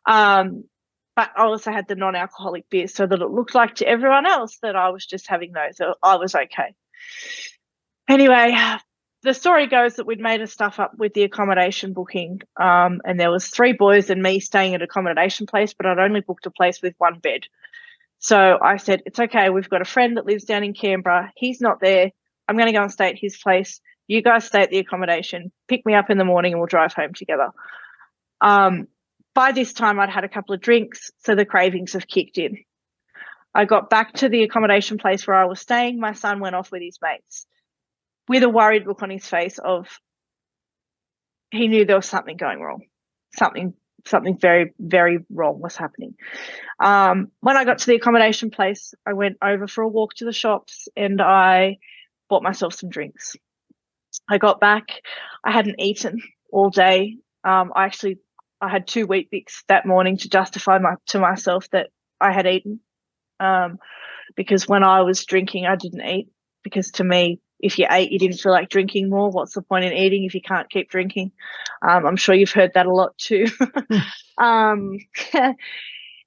But I also had the non-alcoholic beers so that it looked like to everyone else that I was just having those. So I was okay. Anyway, the story goes that we'd made a stuff up with the accommodation booking, and there was 3 boys and me staying at accommodation place, but I'd only booked a place with 1 bed. So I said, it's okay, we've got a friend that lives down in Canberra. He's not there. I'm going to go and stay at his place. You guys stay at the accommodation, pick me up in the morning and we'll drive home together. By this time, I'd had a couple of drinks, so the cravings have kicked in. I got back to the accommodation place where I was staying. My son went off with his mates with a worried look on his face of he knew there was something going wrong. Something very, very wrong was happening. When I got to the accommodation place, I went over for a walk to the shops and I bought myself some drinks. I got back. I hadn't eaten all day. I had 2 Wheat Bix that morning to justify to myself that I had eaten, because when I was drinking, I didn't eat, because to me, if you ate, you didn't feel like drinking more. What's the point in eating if you can't keep drinking? I'm sure you've heard that a lot too.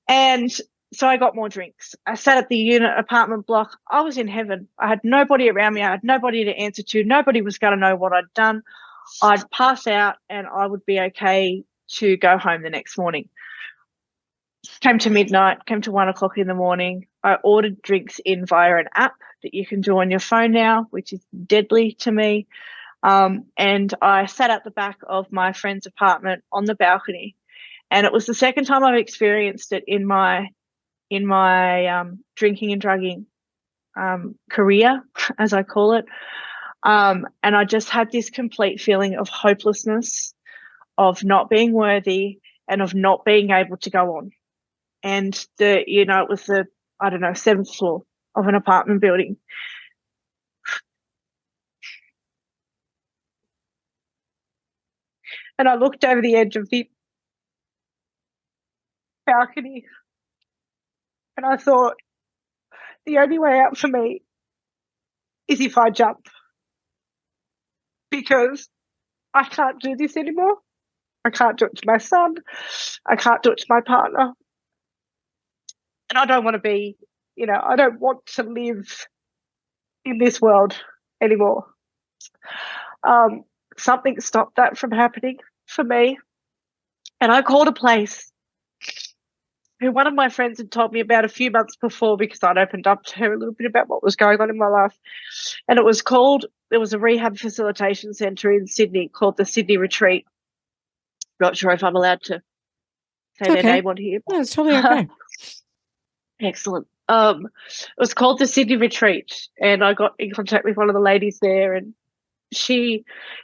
And so I got more drinks. I sat at the unit apartment block. I was in heaven. I had nobody around me. I had nobody to answer to. Nobody was going to know what I'd done. I'd pass out and I would be okay to go home the next morning. Came to midnight, came to 1 o'clock in the morning. I ordered drinks in via an app that you can do on your phone now, which is deadly to me. And I sat at the back of my friend's apartment on the balcony. And it was the second time I've experienced it in my drinking and drugging career, as I call it. And I just had this complete feeling of hopelessness, of not being worthy and of not being able to go on. And it was the 7th floor of an apartment building. And I looked over the edge of the balcony and I thought, the only way out for me is if I jump, because I can't do this anymore. I can't do it to my son. I can't do it to my partner. And I don't want to be, I don't want to live in this world anymore. Something stopped that from happening for me. And I called a place who one of my friends had told me about a few months before, because I'd opened up to her a little bit about what was going on in my life. And there was a rehab facilitation centre in Sydney called the Sydney Retreat. Not sure if I'm allowed to say their name on here. No, it's totally okay. Excellent. It was called the Sydney Retreat, and I got in contact with one of the ladies there, and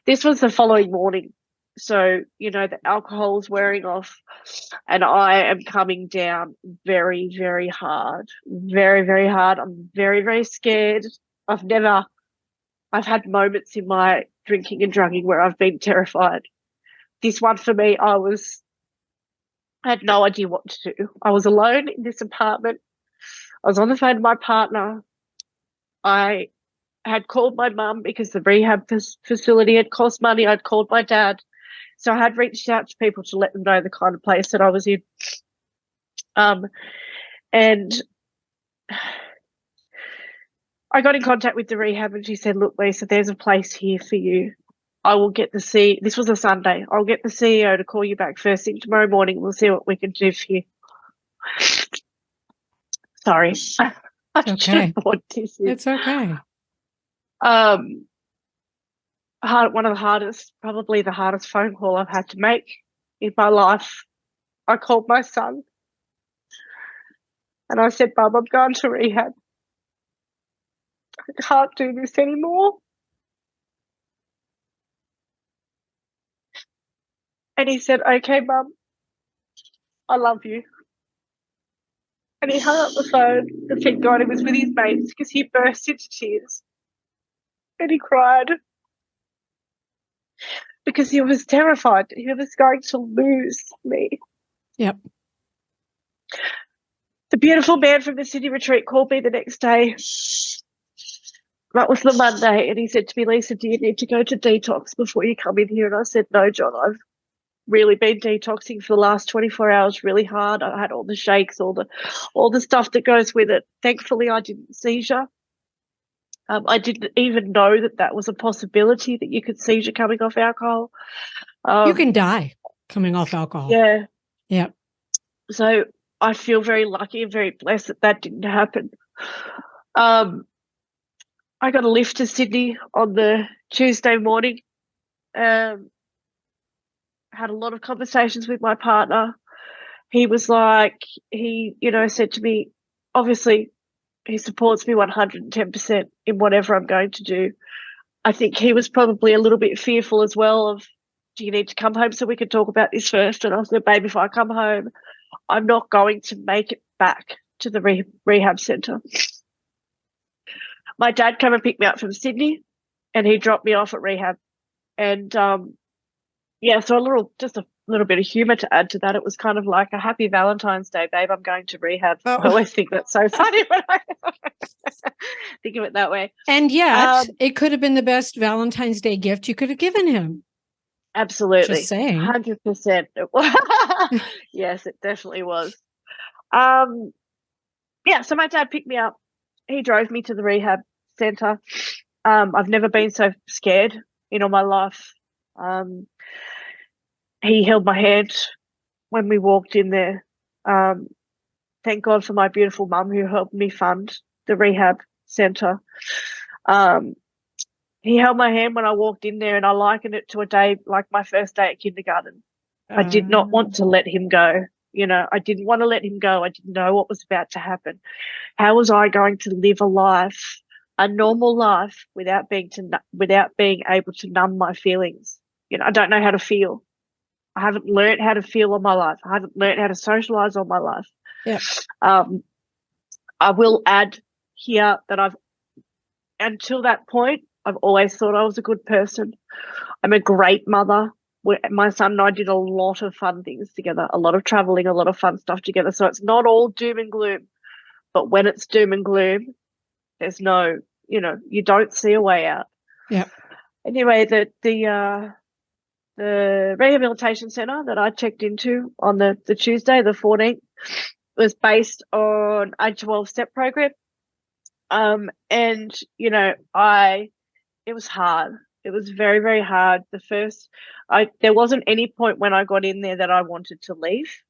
this was the following morning. So, the alcohol's wearing off and I am coming down very, very hard, very, very hard. I'm very, very scared. I've had moments in my drinking and drugging where I've been terrified. This one for me, I was I had no idea what to do. I was alone in this apartment. I was on the phone to my partner. I had called my mum because the rehab facility had cost money. I'd called my dad. So I had reached out to people to let them know the kind of place that I was in. And I got in contact with the rehab and she said, look, Lisa, there's a place here for you. I will get the CEO. This was a Sunday. I'll get the CEO to call you back first thing tomorrow morning. We'll see what we can do for you. Sorry. I Okay. should have bought this. It's okay. One of the hardest, probably the hardest phone call I've had to make in my life. I called my son and I said, Mum, I'm going to rehab. I can't do this anymore. And he said, okay, Mum, I love you. And he hung up the phone and thank God he was with his mates because he burst into tears. And he cried because he was terrified he was going to lose me. Yep. The beautiful man from the Sydney retreat called me the next day. That was the Monday. And he said to me, Lisa, do you need to go to detox before you come in here? And I said, no, John, I've really been detoxing for the last 24 hours really hard. I had all the shakes, all the stuff that goes with it. Thankfully, I didn't seizure. I didn't even know that was a possibility, that you could seizure coming off alcohol. You can die coming off alcohol. Yeah. Yeah. So I feel very lucky and very blessed that didn't happen. I got a lift to Sydney on the Tuesday morning. Had a lot of conversations with my partner. He was like, he said to me, obviously, he supports me 110% in whatever I'm going to do. I think he was probably a little bit fearful as well of, do you need to come home so we can talk about this first? And I said, babe, if I come home, I'm not going to make it back to the rehab centre. My dad came and picked me up from Sydney and he dropped me off at rehab. And, so just a little bit of humour to add to that. It was kind of like a happy Valentine's Day, babe, I'm going to rehab. Oh. I always think that's so funny when I think of it that way. And yet, it could have been the best Valentine's Day gift you could have given him. Absolutely. Just saying. 100%. Yes, it definitely was. So my dad picked me up. He drove me to the rehab centre. I've never been so scared in all my life. He held my hand when we walked in there. Thank God for my beautiful mum who helped me fund the rehab centre. He held my hand when I walked in there, and I likened it to a day like my first day at kindergarten. I did not want to let him go. I didn't want to let him go. I didn't know what was about to happen. How was I going to live a normal life, without being able to numb my feelings? I don't know how to feel. I haven't learned how to feel all my life. I haven't learned how to socialise all my life. Yeah. I will add here that until that point, I've always thought I was a good person. I'm a great mother. My son and I did a lot of fun things together, a lot of travelling, a lot of fun stuff together. So it's not all doom and gloom. But when it's doom and gloom, there's no, you don't see a way out. Yeah. Anyway, the rehabilitation centre that I checked into on the Tuesday, the 14th, was based on a 12-step program. It was hard. It was very, very hard. There wasn't any point when I got in there that I wanted to leave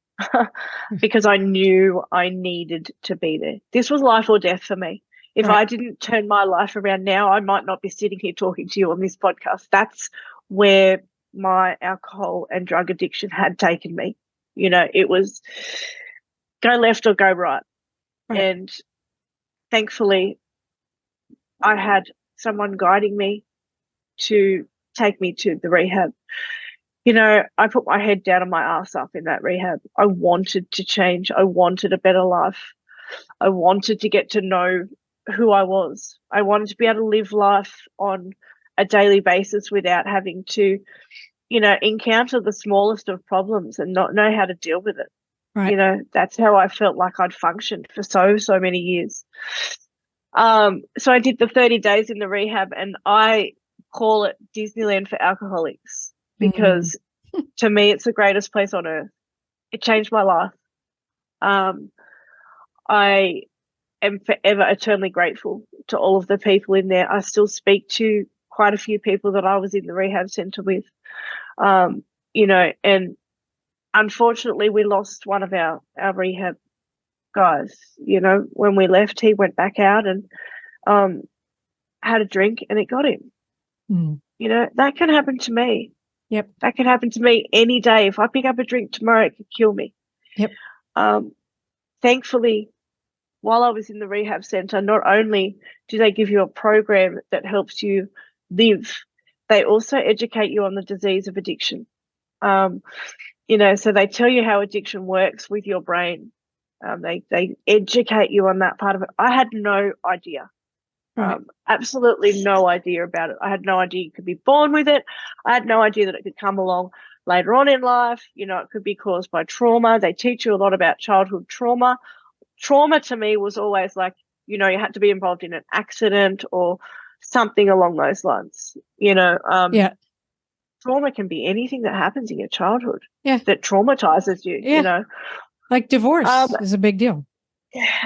because I knew I needed to be there. This was life or death for me. If I didn't turn my life around now, I might not be sitting here talking to you on this podcast. That's where my alcohol and drug addiction had taken me. It was go left or go right. And thankfully, I had someone guiding me to take me to the rehab. I put my head down and my ass up in that rehab. I wanted to change. I wanted a better life. I wanted to get to know who I was. I wanted to be able to live life on a daily basis without having to, encounter the smallest of problems and not know how to deal with it. Right. You know, that's how I felt like I'd functioned for so many years. So I did the 30 days in the rehab, and I call it Disneyland for alcoholics because to me, it's the greatest place on earth. It changed my life. I am forever eternally grateful to all of the people in there. I still speak to quite a few people that I was in the rehab centre with, you know, and unfortunately we lost one of our rehab guys. You know, when we left, he went back out and had a drink and it got him. You know, that can happen to me. Yep. That can happen to me any day. If I pick up a drink tomorrow, it could kill me. Yep. Thankfully, while I was in the rehab centre, not only do they give you a program that helps you live, they also educate you on the disease of addiction. You know, so they tell you how addiction works with your brain. They educate you on that part of it. I had no idea. Right. Absolutely no idea about it. I had no idea you could be born with it. I had no idea that it could come along later on in life. You know, it could be caused by trauma. They teach you a lot about childhood trauma. Trauma to me was always like, you know, you had to be involved in an accident or something along those lines. You know, trauma can be anything that happens in your childhood that traumatizes you, you know. Like divorce is a big deal.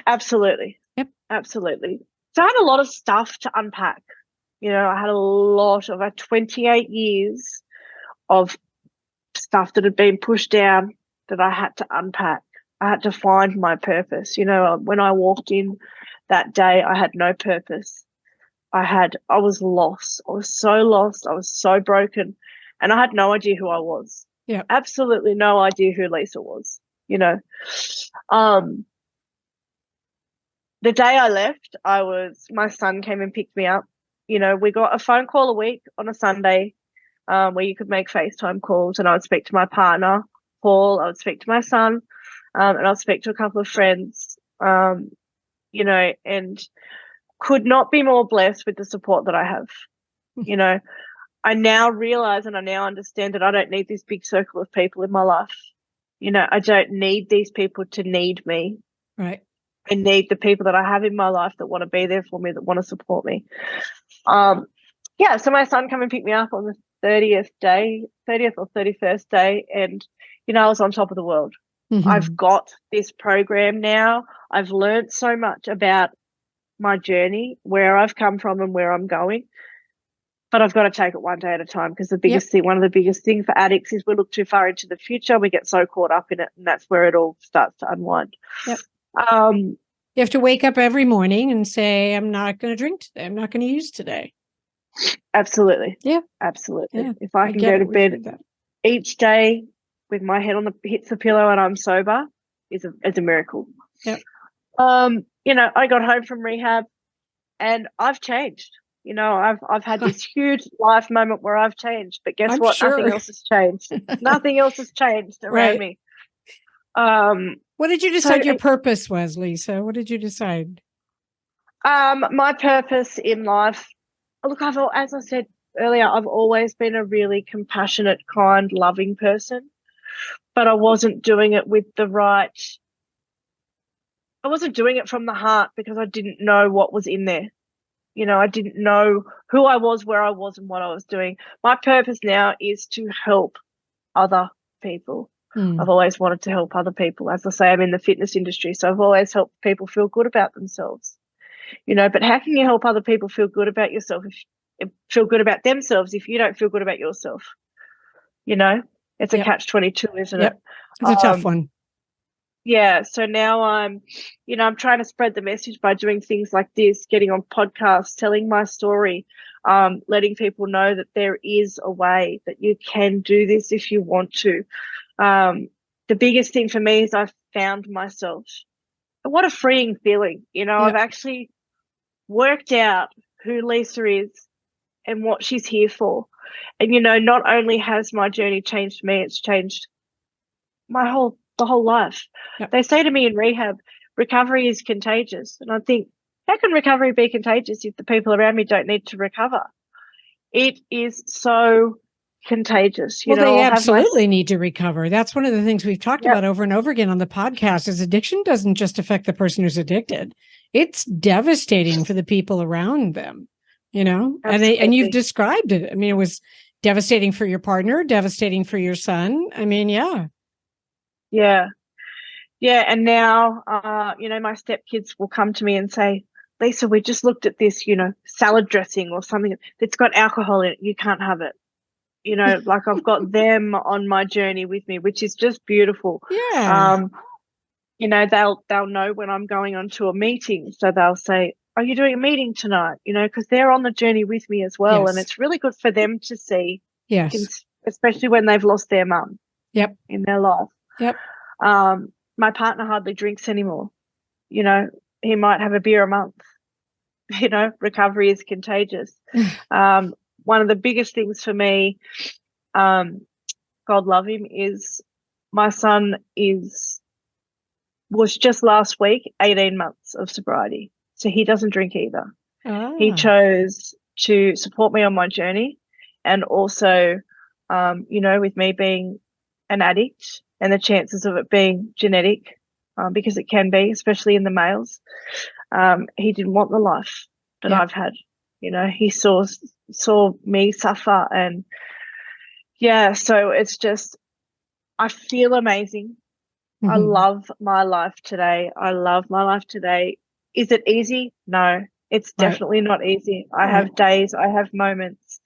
Absolutely. Yep. Absolutely. So I had a lot of stuff to unpack. You know, I had a lot of 28 years of stuff that had been pushed down that I had to unpack. I had to find my purpose. You know, when I walked in that day, I had no purpose. I was lost. I was so lost. I was so broken. And I had no idea who I was. Yeah. Absolutely no idea who Lisa was, you know. The day I left, my son came and picked me up. You know, we got a phone call a week on a Sunday where you could make FaceTime calls, and I would speak to my partner, Paul. I would speak to my son, and I'd speak to a couple of friends, you know, and could not be more blessed with the support that I have. You know, I now realize and I now understand that I don't need this big circle of people in my life. You know, I don't need these people to need me. Right. I need the people that I have in my life that want to be there for me, that want to support me. So my son came and picked me up on the 30th or 31st day, and, you know, I was on top of the world. I've got this program now. I've learned so much about my journey, where I've come from and where I'm going. But I've got to take it one day at a time, because one of the biggest things for addicts is we look too far into the future. We get so caught up in it, and that's where it all starts to unwind. Yep. You have to wake up every morning and say, I'm not going to drink today. I'm not going to use today. Absolutely. Yeah. Absolutely. Yeah. If I can go to bed each day with my head hits the pillow and I'm sober, is a miracle. Yep. You know, I got home from rehab and I've changed. You know, I've had this huge life moment where I've changed, but guess what? Sure. Nothing else has changed. Nothing else has changed around me. What did you decide your purpose was, Lisa? What did you decide? My purpose in life, look, as I said earlier, I've always been a really compassionate, kind, loving person, but I wasn't doing it I wasn't doing it from the heart, because I didn't know what was in there. You know, I didn't know who I was, where I was, and what I was doing. My purpose now is to help other people. I've always wanted to help other people. As I say, I'm in the fitness industry, so I've always helped people feel good about themselves. You know, but how can you help other people feel good about yourself, feel good about themselves, if you don't feel good about yourself? You know, it's a catch-22, isn't it? It's a tough one. Yeah. So now I'm trying to spread the message by doing things like this, getting on podcasts, telling my story, letting people know that there is a way, that you can do this if you want to. The biggest thing for me is I've found myself. What a freeing feeling. You know, I've actually worked out who Lisa is and what she's here for. And, you know, not only has my journey changed me, it's changed the whole life. Yep. They say to me in rehab, recovery is contagious. And I think, how can recovery be contagious if the people around me don't need to recover? It is so contagious. Well, they absolutely need to recover. That's one of the things we've talked about over and over again on the podcast is addiction doesn't just affect the person who's addicted. It's devastating for the people around them, and you've described it. I mean, it was devastating for your partner, devastating for your son. I mean, yeah. Yeah. And now, my stepkids will come to me and say, Lisa, we just looked at this, salad dressing or something that's got alcohol in it. You can't have it. Like I've got them on my journey with me, which is just beautiful. Yeah. They'll know when I'm going on to a meeting. So they'll say, are you doing a meeting tonight? Because they're on the journey with me as well. Yes. And it's really good for them to see. Yes. Especially when they've lost their mum. Yep. In their life. Yep. My partner hardly drinks anymore. He might have a beer a month. Recovery is contagious. One of the biggest things for me, God love him, is my son was just last week 18 months of sobriety. So he doesn't drink either. Oh. He chose to support me on my journey, and also, with me being an addict and the chances of it being genetic, because it can be, especially in the males, he didn't want the life that I've had. He saw me suffer, and so it's just, I feel amazing. Mm-hmm. I love my life today. Is it easy? No, it's definitely not easy. I have days, I have moments,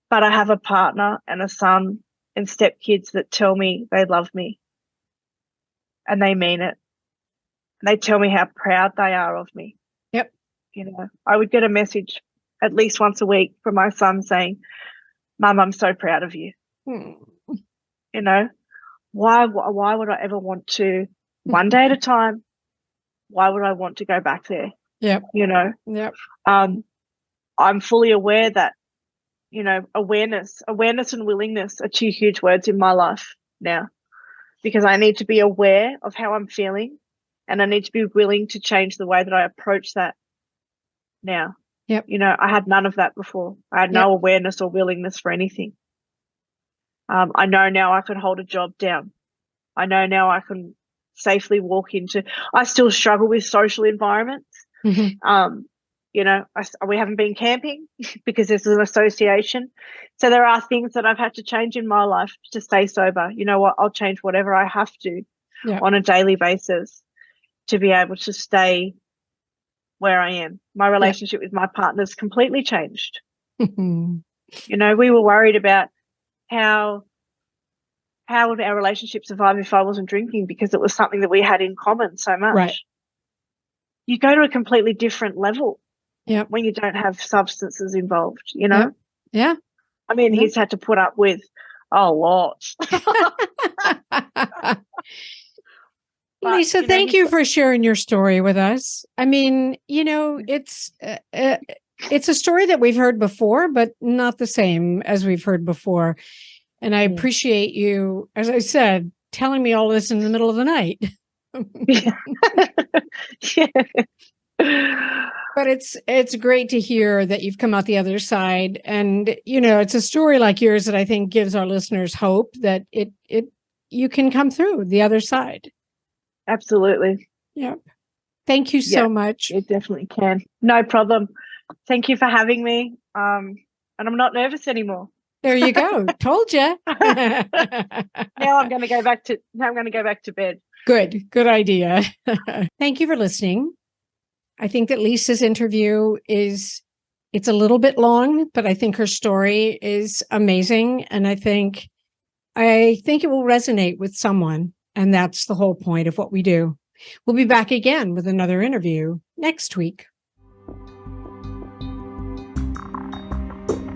but I have a partner and a son and stepkids that tell me they love me, and they mean it. They tell me how proud they are of me. Yep. I would get a message at least once a week from my son saying, Mum, I'm so proud of you. Why would I ever want to, one day at a time, why would I want to go back there? Yep. Yep. I'm fully aware that, awareness and willingness are two huge words in my life now, because I need to be aware of how I'm feeling, and I need to be willing to change the way that I approach that now. Yep. I had none of that before. I had no awareness or willingness for anything. I know now I can hold a job down. I know now I can safely walk into, I still struggle with social environments. Mm-hmm. We haven't been camping because there's an association. So there are things that I've had to change in my life to stay sober. You know what? I'll change whatever I have to on a daily basis to be able to stay where I am. My relationship with my partner's completely changed. We were worried about how would our relationship survive if I wasn't drinking, because it was something that we had in common so much. Right. You go to a completely different level when you don't have substances involved, Yeah. I mean, he's had to put up with a lot. Lisa, thank you for sharing your story with us. I mean, it's a story that we've heard before, but not the same as we've heard before. And I appreciate you, as I said, telling me all this in the middle of the night. But it's great to hear that you've come out the other side. And, it's a story like yours that I think gives our listeners hope that you can come through the other side. Absolutely. Yep. Thank you so much. It definitely can. No problem. Thank you for having me. And I'm not nervous anymore. There you go. Told you. Now I'm going to go back to bed. Good idea. Thank you for listening. I think that Lisa's interview it's a little bit long, but I think her story is amazing. And I think it will resonate with someone. And that's the whole point of what we do. We'll be back again with another interview next week.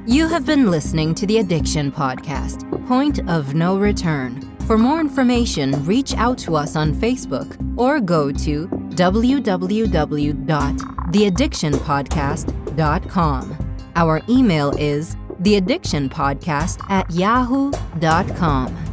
You have been listening to the Addiction Podcast, Point of No Return. For more information, reach out to us on Facebook or go to www.theaddictionpodcast.com. Our email is theaddictionpodcast@yahoo.com.